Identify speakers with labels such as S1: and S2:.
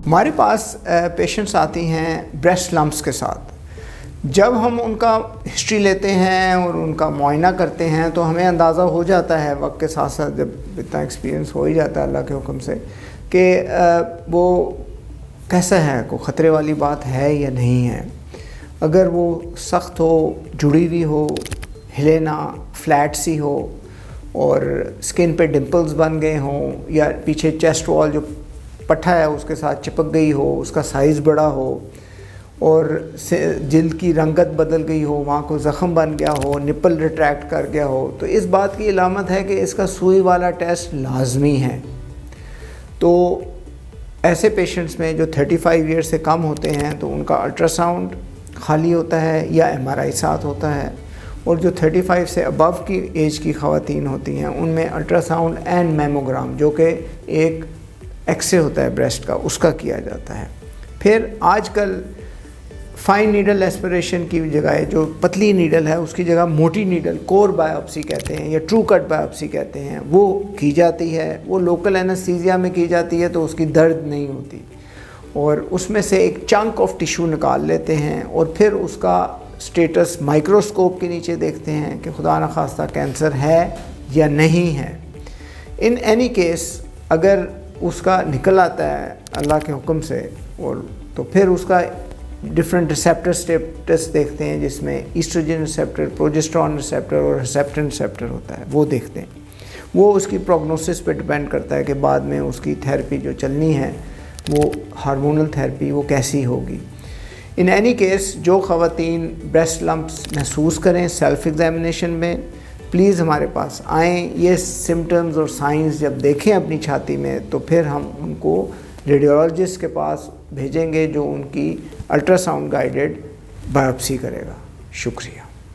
S1: ہمارے پاس پیشنٹس آتی ہیں بریسٹ لمپس کے ساتھ. جب ہم ان کا ہسٹری لیتے ہیں اور ان کا معائنہ کرتے ہیں تو ہمیں اندازہ ہو جاتا ہے وقت کے ساتھ ساتھ، جب اتنا ایکسپیرینس ہو ہی جاتا ہے اللہ کے حکم سے، کہ وہ کیسا ہے، کوئی خطرے والی بات ہے یا نہیں ہے. اگر وہ سخت ہو، جڑی ہوئی ہو، ہلے نہ، فلیٹ سی ہو اور اسکن پہ ڈمپلز بن گئے ہوں، یا پیچھے چیسٹ وال جو پٹھا ہے اس کے ساتھ چپک گئی ہو، اس کا سائز بڑا ہو، اور جلد کی رنگت بدل گئی ہو، وہاں کو زخم بن گیا ہو، نپل ریٹریکٹ کر گیا ہو، تو اس بات کی علامت ہے کہ اس کا سوئی والا ٹیسٹ لازمی ہے. تو ایسے پیشنٹس میں جو 35 ایئر سے کم ہوتے ہیں تو ان کا الٹرا ساؤنڈ خالی ہوتا ہے یا MRI ساتھ ہوتا ہے، اور جو 35 سے ابو کی ایج کی خواتین ہوتی ہیں ان میں الٹرا ساؤنڈ اینڈ میموگرام، جو کہ ایک ایکس رے ہوتا ہے بریسٹ کا، اس کا کیا جاتا ہے. پھر آج کل فائن نیڈل ایسپریشن کی جگہ جو پتلی نیڈل ہے اس کی جگہ موٹی نیڈل، کور بایوپسی کہتے ہیں یا ٹرو کٹ بایوپسی کہتے ہیں، وہ کی جاتی ہے. وہ لوکل اینستھیزیا میں کی جاتی ہے تو اس کی درد نہیں ہوتی، اور اس میں سے ایک چنک آف ٹیشو نکال لیتے ہیں اور پھر اس کا سٹیٹس مائکروسکوپ کے نیچے دیکھتے ہیں کہ خدا نخواستہ کینسر ہے یا نہیں ہے. ان اینی کیس اگر اس کا نکل آتا ہے اللہ کے حکم سے، اور تو پھر اس کا ڈفرینٹ ریسیپٹر سٹیٹس دیکھتے ہیں، جس میں ایسٹروجن ریسیپٹر، پروجسٹرون ریسیپٹر اور ہرسیپٹن ریسیپٹر ہوتا ہے، وہ دیکھتے ہیں. وہ اس کی پروگنوسس پہ ڈیپینڈ کرتا ہے کہ بعد میں اس کی تھیراپی جو چلنی ہے وہ ہارمونل تھیراپی وہ کیسی ہوگی. ان اینی کیس جو خواتین بریسٹ لمپس محسوس کریں سیلف ایگزامینیشن میں، پلیز ہمارے پاس آئیں. یہ سمٹمز اور سائنز جب دیکھیں اپنی چھاتی میں تو پھر ہم ان کو ریڈیولوجسٹ کے پاس بھیجیں گے جو ان کی الٹرا ساؤنڈ گائیڈڈ بایوپسی کرے گا. شکریہ.